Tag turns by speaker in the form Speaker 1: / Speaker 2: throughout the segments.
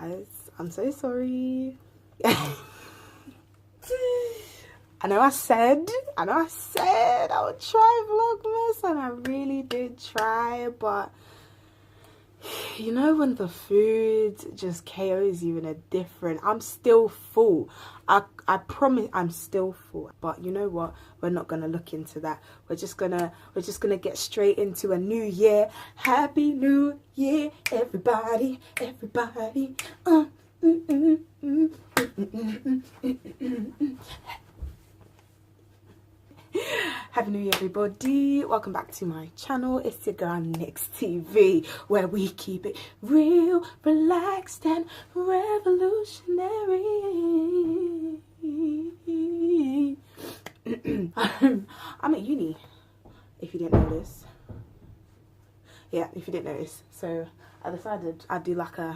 Speaker 1: Guys, I'm so sorry. I know I said I would try Vlogmas, and I really did try, but you know when the food just KOs you in a different... I'm still full. I promise I'm still full. But you know what? We're not gonna look into that. We're just gonna get straight into a new year. Happy New Year, everybody, everybody. Happy New Year, everybody. Welcome back to my channel. It's your girl N.I.X TV, where we keep it real, relaxed, and revolutionary. I'm at uni, if you didn't notice. Yeah, if you didn't notice. So I decided I'd do like a,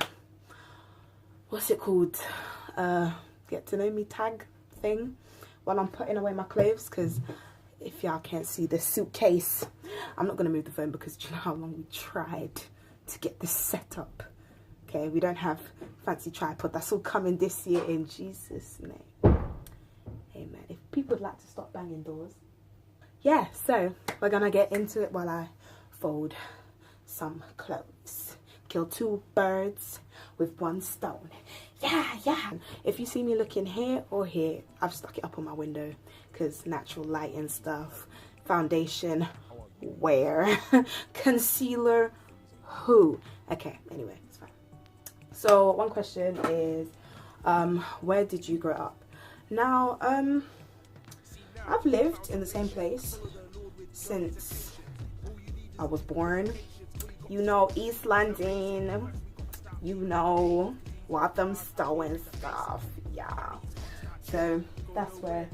Speaker 1: what's it called? Get to know me tag thing while I'm putting away my clothes, because if y'all can't see the suitcase, I'm not going to move the phone because do you know how long we tried to get this set up? Okay, we don't have fancy tripod. That's all coming this year in Jesus' name. Amen. If people would like to stop banging doors. Yeah, so we're going to get into it while I fold some clothes. Kill two birds with one stone. Yeah. If you see me looking here or here, I've stuck it up on my window because natural light and stuff. Foundation, where? Concealer, who? Okay, anyway, it's fine. So one question is, where did you grow up? Now, I've lived in the same place since I was born. You know, East London, you know, Walthamstow and stuff, yeah. So that's where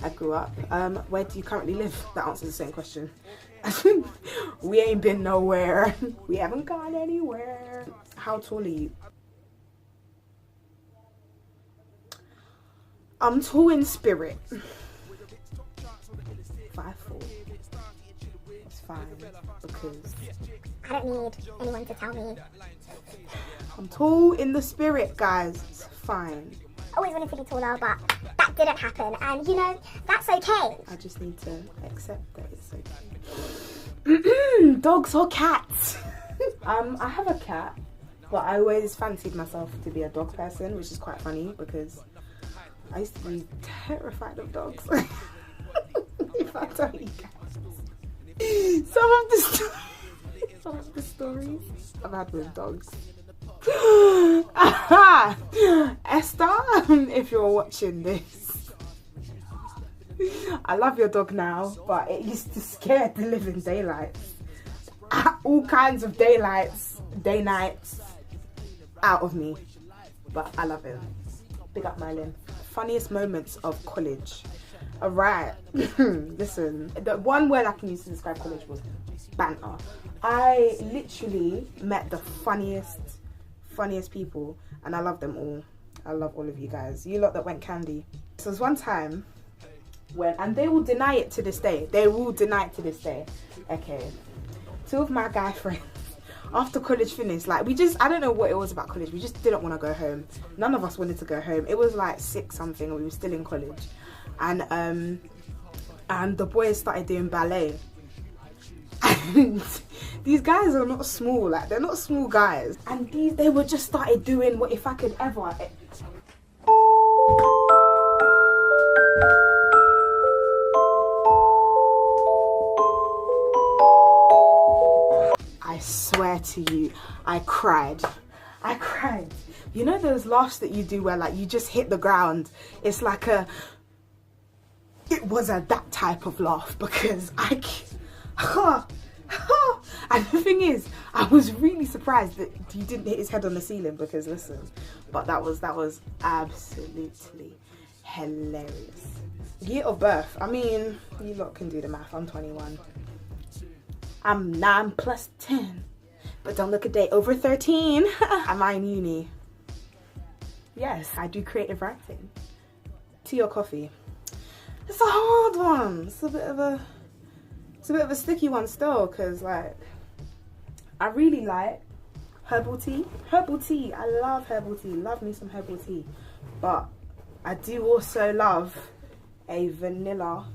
Speaker 1: I grew up. Where do you currently live? That answers the same question. We ain't been nowhere. We haven't gone anywhere. How tall are you? I'm tall in spirit. 5'4". It's fine because
Speaker 2: I don't need anyone to tell me.
Speaker 1: I'm tall in the spirit, guys. It's fine.
Speaker 2: I always wanted to be taller, but that didn't happen. And you know, that's okay.
Speaker 1: I just need to accept that it's okay. Dogs or cats? I have a cat, but I always fancied myself to be a dog person, which is quite funny because I used to be terrified of dogs. If I tell you guys some of the stories I've had with dogs. Esther, if you're watching this, I love your dog now, but it used to scare the living daylights. All kinds of daylights, day nights out of me, but I love him. Big up Mylin. Funniest moments of college. Alright, listen, the one word I can use to describe college was banter. I literally met the funniest people, and I love them all. I love all of you guys. You lot that went candy. So there was one time when, and they will deny it to this day. Okay, two of my guy friends, after college finished, like I don't know what it was about college. We just didn't want to go home. None of us wanted to go home. It was like 6 something, and we were still in college. And the boys started doing ballet. And these guys are not small, like they're not small guys. And they were just started doing what if I could ever. I swear to you, I cried. You know those laughs that you do where like you just hit the ground? It's like it was that type of laugh because and the thing is, I was really surprised that he didn't hit his head on the ceiling because listen, but that was absolutely hilarious. Year of birth, I mean, you lot can do the math. I'm 21. I'm 9 plus 10, but don't look a day over 13. Am I in uni? Yes, I do creative writing. Tea or coffee? It's a hard one. It's a bit of a sticky one still, because like I really like herbal tea. Herbal tea. I love herbal tea. Love me some herbal tea. But I do also love a vanilla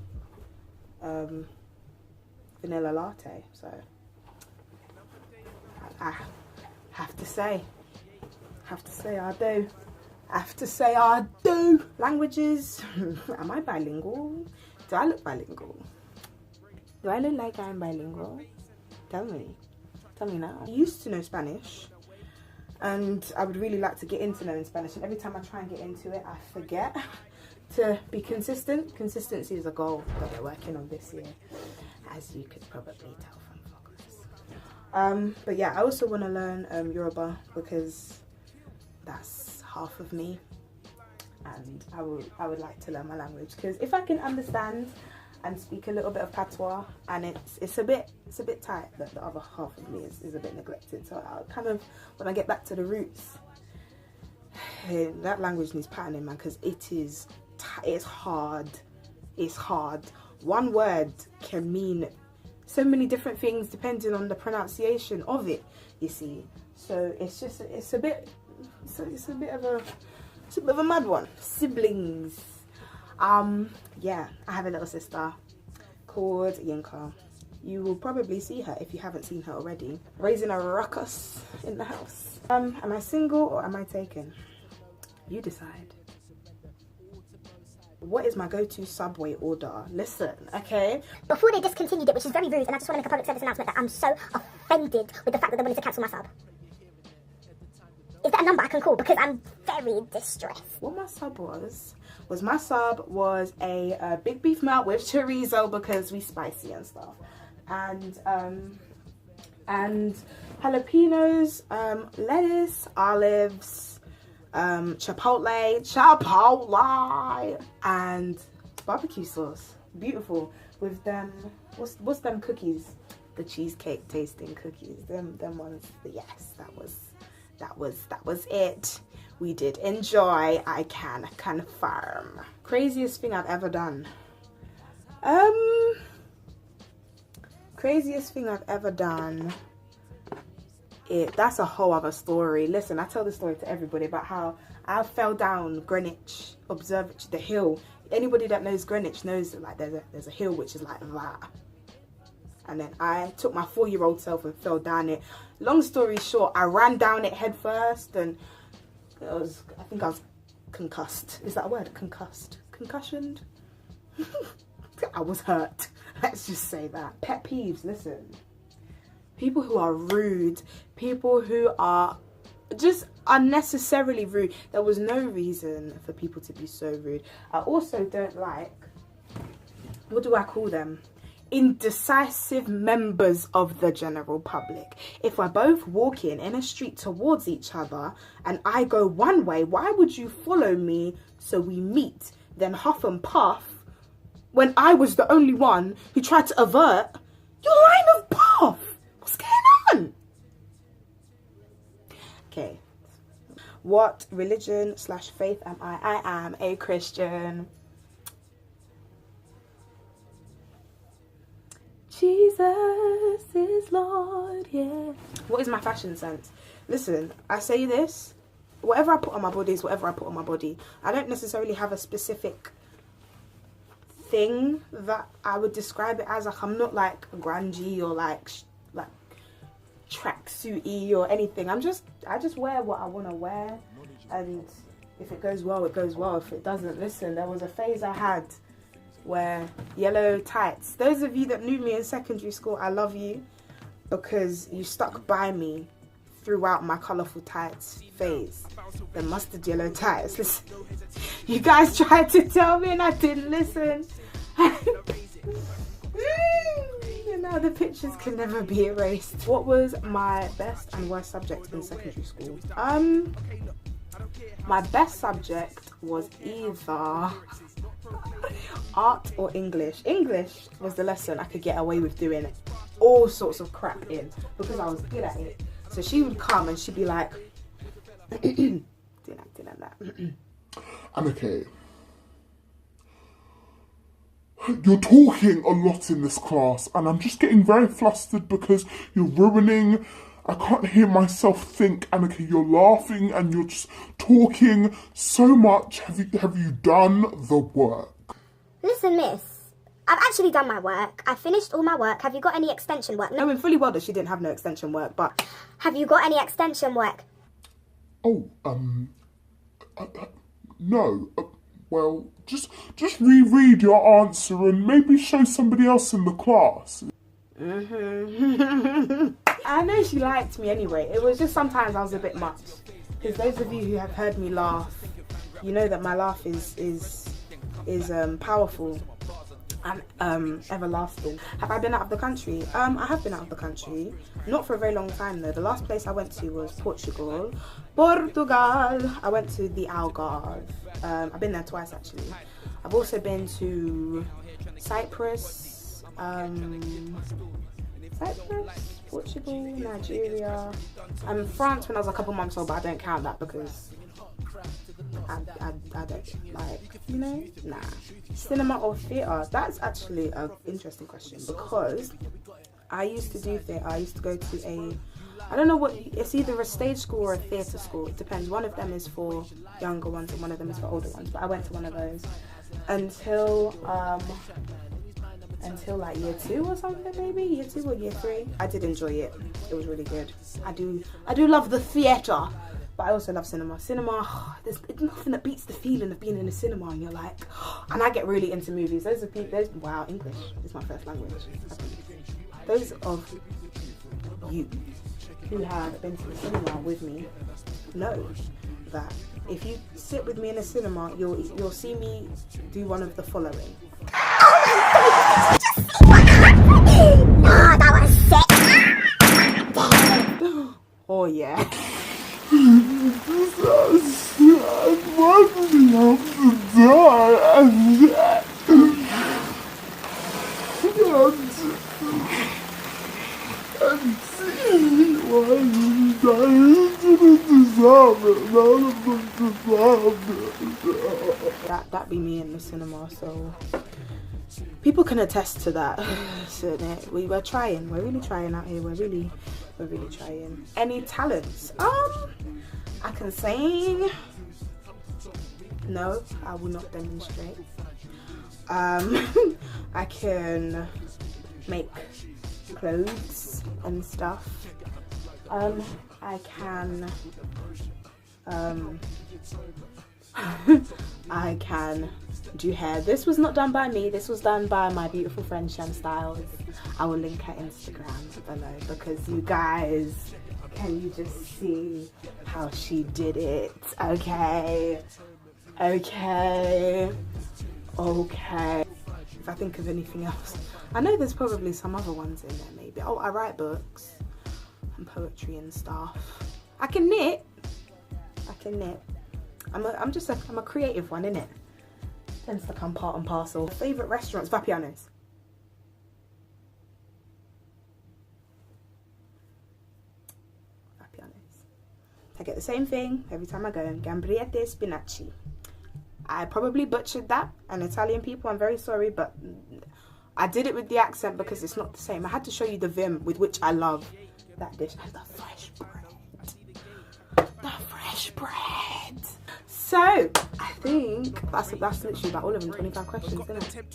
Speaker 1: latte. So I have to say I do. Languages. Am I bilingual? Do I look bilingual? Do I look like I'm bilingual? Tell me now. I used to know Spanish, and I would really like to get into knowing Spanish, and every time I try and get into it, I forget to be consistent. Consistency is a goal that we're working on this year, as you could probably tell from vloggers. But yeah, I also want to learn Yoruba, because that's half of me, and I would like to learn my language, because if I can understand and speak a little bit of patois, and it's a bit tight, that the other half of me is a bit neglected. So I'll kind of, when I get back to the roots, that language needs patterning, man, because it's hard. It's hard. One word can mean so many different things depending on the pronunciation of it, you see. So it's a bit of a mad one. Siblings. Yeah, I have a little sister called Yinka. You will probably see her if you haven't seen her already. Raising a ruckus in the house. Am I single or am I taken? You decide. What is my go-to Subway order? Listen, okay?
Speaker 2: Before they discontinued it, which is very rude, and I just want to make a public service announcement that I'm so offended with the fact that they wanted to cancel my sub. Is that a number I can call? Because I'm very distressed.
Speaker 1: What my sub was a big beef melt with chorizo, because we spicy and stuff, and jalapenos, lettuce, olives, chipotle, and barbecue sauce. Beautiful. With them, what's them cookies? The cheesecake tasting cookies. Them ones. Yes, that was it. We did enjoy, I can confirm. Craziest thing I've ever done. Craziest thing I've ever done. That's a whole other story. Listen, I tell this story to everybody about how I fell down Greenwich Observatory, the hill. Anybody that knows Greenwich knows that, like, there's a hill which is like that. And then I took my 4-year-old self and fell down it. Long story short, I ran down it head first, and I think I was concussed. Is that a word? Concussed? Concussioned? I was hurt. Let's just say that. Pet peeves, listen. People who are rude. People who are just unnecessarily rude. There was no reason for people to be so rude. I also don't like, what do I call them? Indecisive members of the general public. If we're both walking in a street towards each other and I go one way, why would you follow me so we meet, then huff and puff when I was the only one who tried to avert your line of path? What's going on? Okay. What religion/faith am I? I am a Christian. Jesus is Lord, yeah. What is my fashion sense? Listen, I say this, whatever I put on my body is whatever I put on my body. I don't necessarily have a specific thing that I would describe it as. Like, I'm not like grungy or like tracksuity or anything. I just wear what I want to wear, and if it goes well, it goes well. If it doesn't, listen, there was a phase I had where yellow tights. Those of you that knew me in secondary school, I love you, because you stuck by me throughout my colourful tights phase. The mustard yellow tights. Listen, you guys tried to tell me and I didn't listen. You know, the pictures can never be erased. What was my best and worst subject in secondary school? My best subject was either art or English. English was the lesson I could get away with doing all sorts of crap in, because I was good at it. So she would come and she'd be like, doing that.
Speaker 3: I'm okay. You're talking a lot in this class, and I'm just getting very flustered because you're ruining I can't hear myself think. Annika, you're laughing and you're just talking so much. Have you done the work?
Speaker 2: Listen, miss. I've actually done my work. I finished all my work. Have you got any extension work?
Speaker 1: Knowing fully well that she didn't have no extension work, but...
Speaker 2: Have you got any extension work?
Speaker 3: Oh, no. Well, just reread your answer and maybe show somebody else in the class.
Speaker 1: I know she liked me anyway. It was just sometimes I was a bit much. Because those of you who have heard me laugh, you know that my laugh is powerful and everlasting. Have I been out of the country? I have been out of the country. Not for a very long time though. The last place I went to was Portugal. I went to the Algarve. I've been there twice actually. I've also been to Cyprus, Portugal, Nigeria, and France when I was a couple months old, but I don't count that because I don't like, you know, nah. Cinema or theatre? That's actually an interesting question because I used to do theatre. I used to go to I don't know what, it's either a stage school or a theatre school. It depends. One of them is for younger ones and one of them is for older ones. But I went to one of those until like year 2 or something, maybe year 2 or year 3. I did enjoy it. It was really good. I do love the theatre, but I also love cinema. Cinema, there's nothing that beats the feeling of being in a cinema and you're like, and I get really into movies. Wow, English is my first language. Those of you who have been to the cinema with me know that if you sit with me in a cinema, you'll see me do one of the following.
Speaker 2: Nah, that was sick.
Speaker 1: Oh yeah. That be me in the cinema, so people can attest to that. So we were trying. We're really trying out here. We're really trying. Any talents? I can sing. No, I will not demonstrate. I can make clothes and stuff. I can I can do hair. This was not done by me. This was done by my beautiful friend Shem Styles. I will link her Instagram below because you guys, can you just see how she did it? Okay. If I think of anything else, I know there's probably some other ones in there maybe. Oh, I write books and poetry and stuff. I can knit. I'm a creative one, innit? Tends to come part and parcel. Favourite restaurants? Vapiano's. I get the same thing every time I go. Gambriette spinaci. I probably butchered that, and Italian people, I'm very sorry, but I did it with the accent because it's not the same. I had to show you the vim with which I love that dish. And the fresh bread. So, I think that's literally about all of them, 25 questions, isn't it?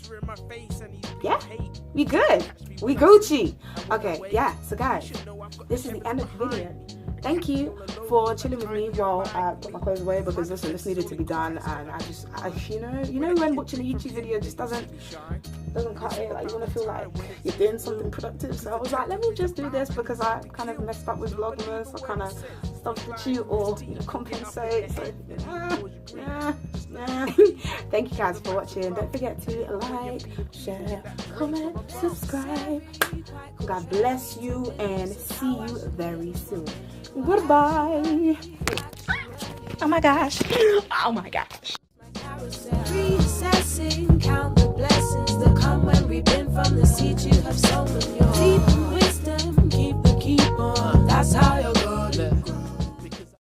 Speaker 1: Yeah, we good. We Gucci. Okay, yeah, so guys, this is the end of the video. Thank you for chilling with me while I put my clothes away because listen, this needed to be done, and I you know when watching a YouTube video just doesn't cut it, like you want to feel like you're doing something productive. So I was like, let me just do this because I kind of messed up with Vlogmas. I kind of stuffed the shoot or compensate. So thank you guys for watching. Don't forget to like, share, comment, subscribe. God bless you and see you very soon. Goodbye. Oh my gosh. Recessing, count the blessings that come when we been from the seat you have sown with your